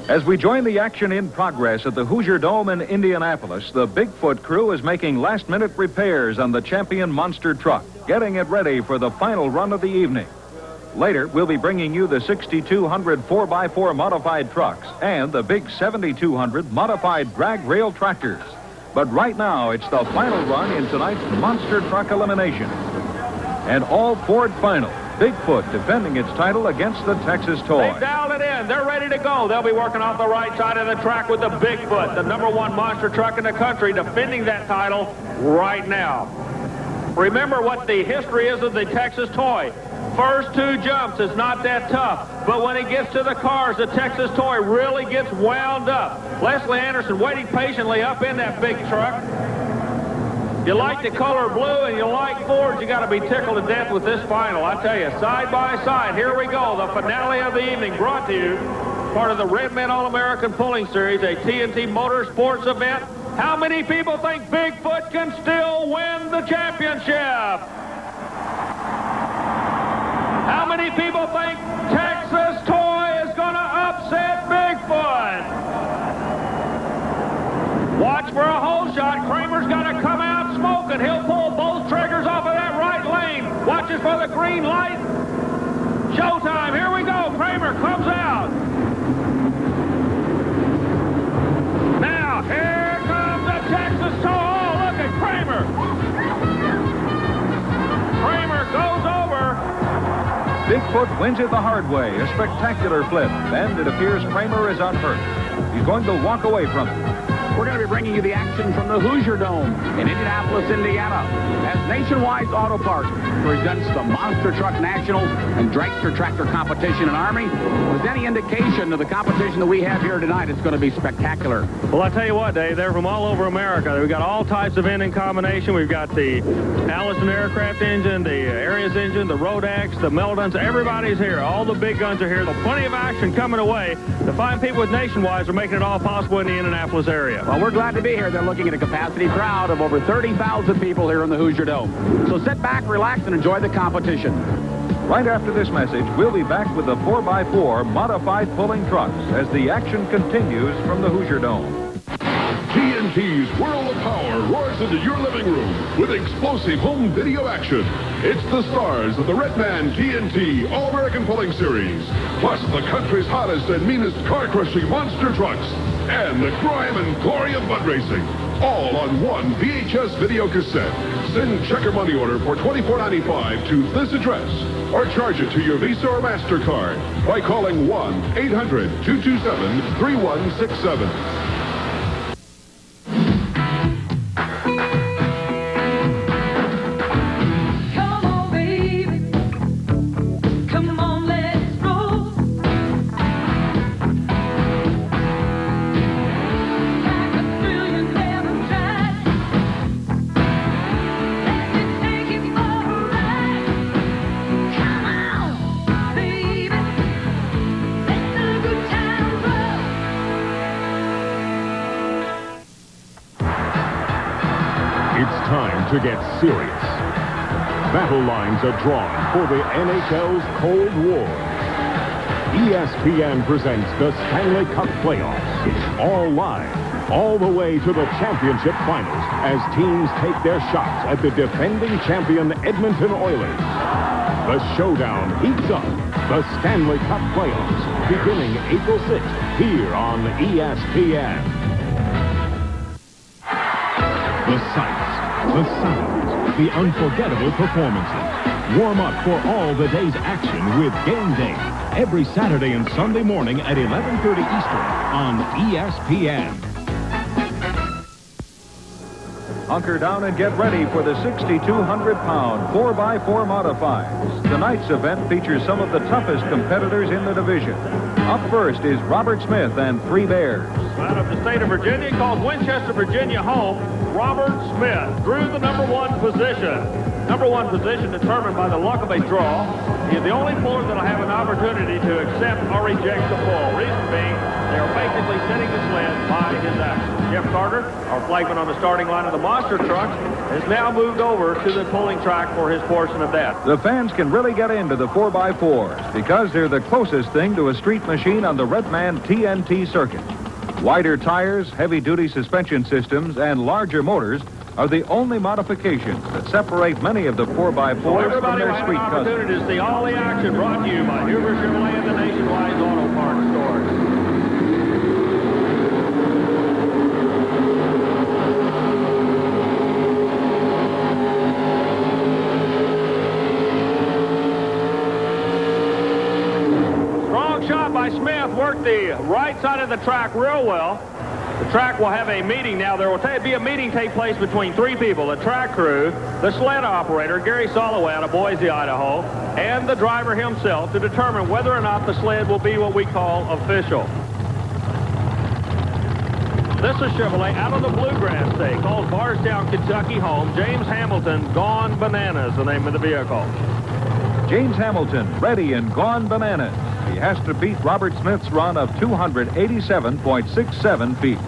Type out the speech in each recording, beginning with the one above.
As we join the action in progress at the Hoosierdome in Indianapolis, the Bigfoot crew is making last-minute repairs on the champion monster truck, getting it ready for the final run of the evening. Later, we'll be bringing you the 6200 4x4 modified trucks and the big 7200 modified drag rail tractors. But right now, it's the final run in tonight's monster truck elimination. And all Ford final. Bigfoot defending its title against the Texas Toy. They've dialed it in. They're ready to go. They'll be working off the right side of the track with the Bigfoot, the #1 monster truck in the country, defending that title right now. Remember what the history is of the Texas Toy. First 2 jumps is not that tough, but when it gets to the cars, the Texas Toy really gets wound up. Leslie Anderson waiting patiently up in that big truck. You like the color blue and you like Ford, you got to be tickled to death with this final. I tell you, side by side, here we go. The finale of the evening brought to you, part of the Redmen All-American Pulling Series, a TNT Motorsports event. How many people think Bigfoot can still win the championship? How many people think Texas Toy is going to upset Bigfoot? Watch for a hole shot. Kramer's got to come out smoking. He'll pull both triggers off of that right lane. Watches for the green light. Showtime. Here we go. Kramer comes out. Now, here comes the Texas Toy. Oh, look at Kramer. Kramer goes over. Bigfoot wins it the hard way, a spectacular flip, and it appears Kramer is unhurt. He's going to walk away from it. We're going to be bringing you the action from the Hoosierdome in Indianapolis, Indiana, as Nationwide Auto Parts presents the Monster Truck Nationals and Dragster Tractor Competition in Army. With any indication of the competition that we have here tonight, it's going to be spectacular. Well, I tell you what, Dave, they're from all over America. We've got all types of engine combination. We've got the Allison aircraft engine, the Arias engine, the Rodax, the Meldons. Everybody's here. All the big guns are here. So plenty of action coming away. The fine people with Nationwide are making it all possible in the Indianapolis area. Well, we're glad to be here. They're looking at a capacity crowd of over 30,000 people here in the Hoosierdome. So sit back, relax, and enjoy the competition. Right after this message, we'll be back with the 4x4 modified pulling trucks as the action continues from the Hoosierdome. TNT's World of Power roars into your living room with explosive home video action. It's the stars of the Redman TNT All-American Pulling Series, plus the country's hottest and meanest car-crushing monster trucks, and the crime and glory of mud racing, all on one VHS video cassette. Send check or money order for $24.95 to this address, or charge it to your Visa or MasterCard by calling 1-800-227-3167. To get serious. Battle lines are drawn for the NHL's Cold War. ESPN presents the Stanley Cup Playoffs. All live, all the way to the championship finals as teams take their shots at the defending champion Edmonton Oilers. The showdown heats up. The Stanley Cup Playoffs beginning April 6th here on ESPN. The sights, the sounds, the unforgettable performances. Warm up for all the day's action with Game Day. Every Saturday and Sunday morning at 11:30 Eastern on ESPN. Hunker down and get ready for the 6,200-pound 4x4 modifieds. Tonight's event features some of the toughest competitors in the division. Up first is Robert Smith and Three Bears. Out of the state of Virginia, called Winchester, Virginia home, Robert Smith drew the #1 position. number one position determined by the luck of a draw. He is the only puller that will have an opportunity to accept or reject the pull. Reason being, they are basically setting the sled by his action. Jeff Carter, our flagman on the starting line of the monster truck, has now moved over to the pulling track for his portion of that. The fans can really get into the 4x4s because they're the closest thing to a street machine on the Redman TNT circuit. Wider tires, heavy-duty suspension systems, and larger motors are the only modifications that separate many of the 4x4s So everybody from will their have street an cousins. opportunity to see all the action brought to you by Huber Chevrolet and the nationwide auto parts stores. Strong shot by Smith. Worked the right side of the track real well. The track will have a meeting now. There will be a meeting take place between three people, the track crew, the sled operator, Gary Soloway out of Boise, Idaho, and the driver himself to determine whether or not the sled will be what we call official. This is Chevrolet out of the Bluegrass State, called Bardstown, Kentucky home. James Hamilton, Gone Bananas, the name of the vehicle. James Hamilton, ready and gone bananas. He has to beat Robert Smith's run of 287.67 feet.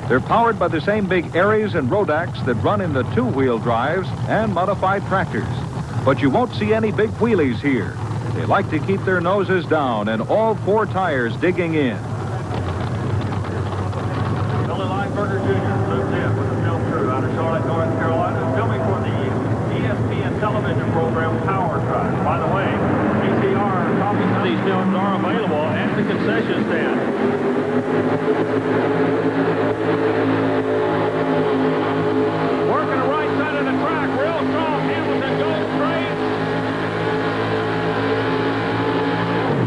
They're powered by the same big Aries and Rodax that run in the two-wheel drives and modified tractors. But you won't see any big wheelies here. They like to keep their noses down and all four tires digging in. Billy Lineberger Jr. moves in with the film crew out of Charlotte, North Carolina, filming for the ESPN television program Power Truck. By the way, copies of these films are available at the concession stand. Working the right side of the track, real strong. Hamilton goes straight.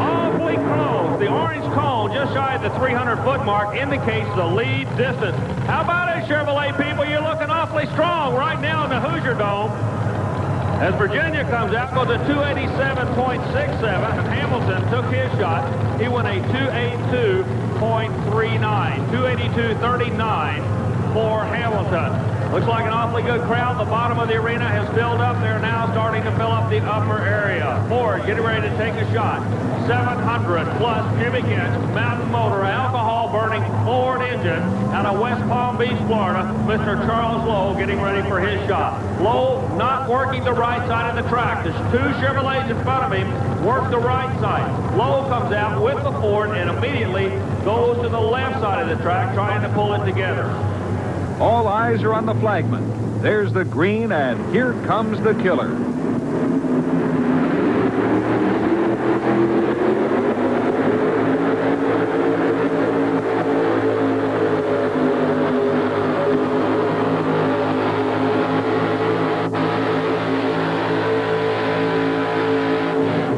Awfully close. The orange cone just shy of the 300-foot mark indicates the lead distance. How about it, Chevrolet people? You're looking awfully strong right now in the Hoosierdome. As Virginia comes out, goes a 287.67, and Hamilton took his shot. He went a 282.39, 282.39 for Hamilton. Looks like an awfully good crowd. The bottom of the arena has filled up. They're now starting to fill up the upper area. Ford getting ready to take a shot. 700-plus cubic inch mountain motor, alcohol-burning Ford engine out of West Palm Beach, Florida. Mr. Charles Lowe getting ready for his shot. Lowe not working the right side of the track. There's two Chevrolets in front of him. Work the right side. Lowe comes out with the Ford and immediately goes to the left side of the track trying to pull it together. All eyes are on the flagman. There's the green, and here comes the killer.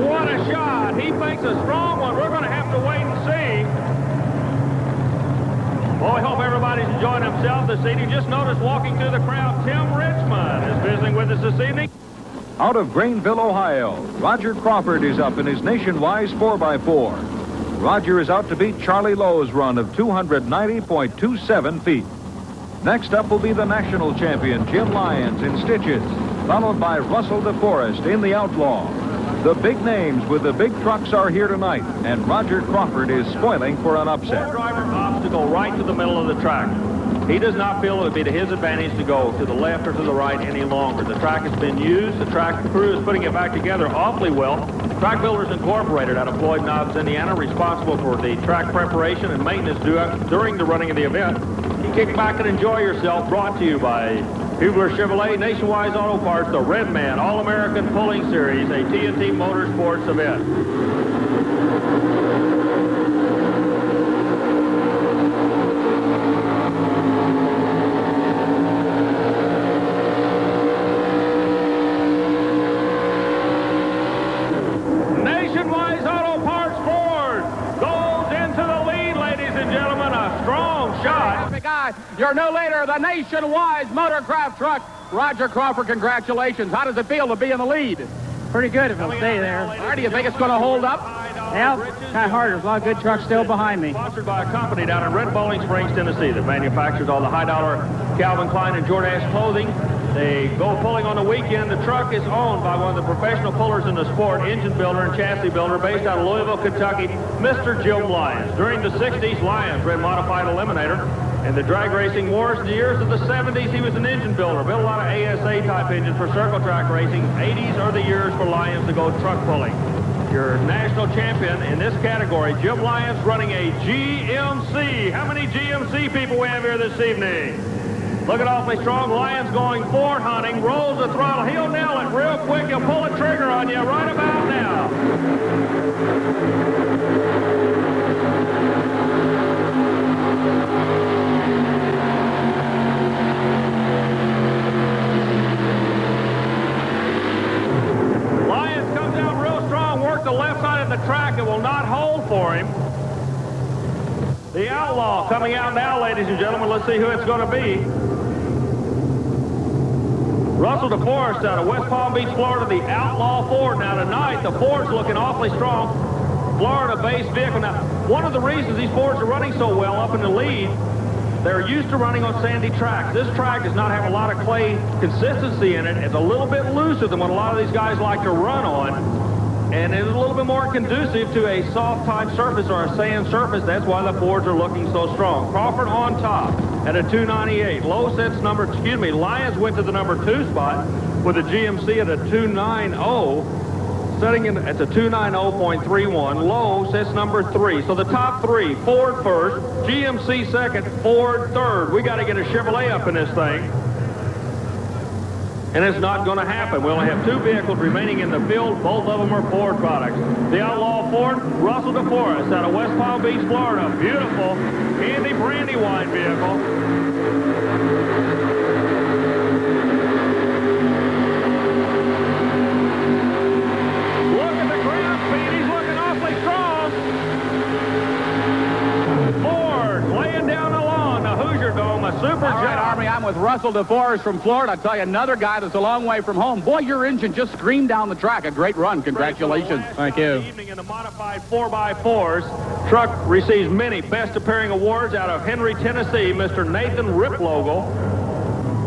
What a shot. He thinks a strong one. We're going to have to wait and see. Well, we hope everybody's enjoying themselves this evening. Just noticed walking through the crowd, Tim Richmond is visiting with us this evening. Out of Greenville, Ohio, Roger Crawford is up in his Nationwide 4x4. Roger is out to beat Charlie Lowe's run of 290.27 feet. Next up will be the national champion, Jim Lyons, in Stitches, followed by Russell DeForest in the Outlaw. The big names with the big trucks are here tonight, and Roger Crawford is spoiling for an upset. Driver obstacle right to the middle of the track. He does not feel it would be to his advantage to go to the left or to the right any longer. The track has been used. The track crew is putting it back together awfully well. Track Builders Incorporated out of Floyd Knobs, Indiana, responsible for the track preparation and maintenance during the running of the event. You kick back and enjoy yourself. Brought to you by Hubler Chevrolet, Nationwide Auto Parts, the Redman All-American Pulling Series, a TNT Motorsports event. Nationwide Auto Parts Ford goes into the lead, ladies and gentlemen. A strong shot. Your new leader, the Nationwide Motorcraft Truck, Roger Crawford. Congratulations. How does it feel to be in the lead? Pretty good if it'll stay there. All right, do you think it's going to hold up? Yeah, kind of hard. There's a lot of good trucks still behind me. Sponsored by a company down in Red Bowling Springs, Tennessee that manufactures all the high-dollar Calvin Klein and Jordache clothing. They go pulling on the weekend. The truck is owned by one of the professional pullers in the sport, engine builder and chassis builder, based out of Louisville, Kentucky, Mr. Jim Lyons. During the 60s, Lyons ran modified eliminator. In the drag racing wars, in the years of the 70s, he was an engine builder. Built a lot of ASA-type engines for circle track racing. 80s are the years for Lyons to go truck pulling. Your national champion in this category, Jim Lyons, running a GMC. How many GMC people we have here this evening? Looking awfully strong. Lyons going forward, hunting, rolls the throttle. He'll nail it real quick. He'll pull a trigger on you right about now. Lyons comes out real strong, worked the left side of the track. It will not hold for him. The Outlaw coming out now, ladies and gentlemen. Let's see who it's going to be. Russell DeForest out of West Palm Beach, Florida, the Outlaw Ford. Now tonight, the Ford's looking awfully strong. Florida-based vehicle. Now, one of the reasons these Fords are running so well up in the lead, they're used to running on sandy tracks. This track does not have a lot of clay consistency in it. It's a little bit looser than what a lot of these guys like to run on. And it's a little bit more conducive to a soft-type surface or a sand surface. That's why the Fords are looking so strong. Crawford on top at a 298. Lyons went to the number 2 spot with a GMC at a 290. Setting in at the 290.31. Lowe sits number 3. So the top 3, Ford first, GMC second, Ford third. We got to get a Chevrolet up in this thing. And it's not going to happen. We only have 2 vehicles remaining in the field. Both of them are Ford products. The Outlaw Ford, Russell DeForest out of West Palm Beach, Florida. Beautiful Indy Brandywine vehicle. Look at the ground speed. He's looking awfully strong. Ford laying down the lawn. The Hoosierdome, a super All right, job. Army, I'm with Russell DeForest from Florida. I'll tell you, another guy that's a long way from home. Boy, your engine just screamed down the track. A great run. Congratulations. Thank you. Evening in the modified 4x4s. Truck receives many best appearing awards out of Henry, Tennessee, Mr. Nathan Riplogle.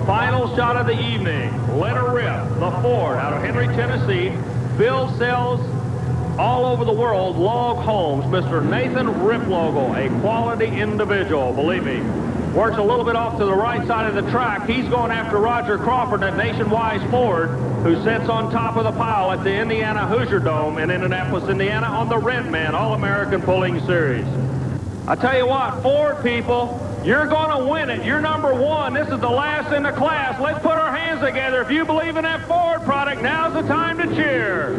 Final shot of the evening. Let her rip. The Ford out of Henry, Tennessee. Builds, sells all over the world log homes. Mr. Nathan Riplogle, a quality individual, believe me. Works a little bit off to the right side of the track. He's going after Roger Crawford at Nationwide Ford, who sits on top of the pile at the Indiana Hoosierdome in Indianapolis, Indiana, on the Redman All-American Pulling Series. I tell you what, Ford people, you're going to win it. You're number 1. This is the last in the class. Let's put our hands together. If you believe in that Ford product, now's the time to cheer.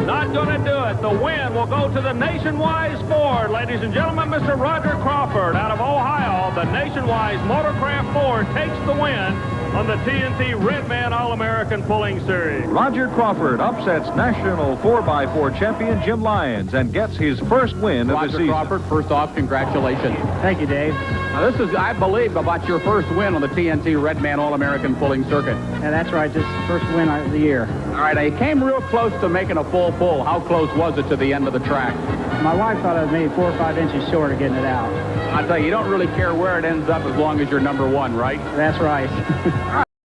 Not going to do it. The win will go to the Nationwide Ford. Ladies and gentlemen, Mr. Roger Crawford out of Ohio, the Nationwide Motorcraft Ford takes the win on the TNT Redman All-American Pulling Series. Roger Crawford upsets national 4x4 champion Jim Lyons and gets his first win of the Roger season. Crawford, first off, congratulations. Thank you, Dave. Now, this is, I believe, about your first win on the TNT Redman All-American Pulling Circuit. Yeah, that's right. This is the first win of the year. All right, I came real close to making a full pull. How close was it to the end of the track? My wife thought I was maybe 4 or 5 inches short of getting it out. I tell you, you don't really care where it ends up as long as you're number 1, right? That's right.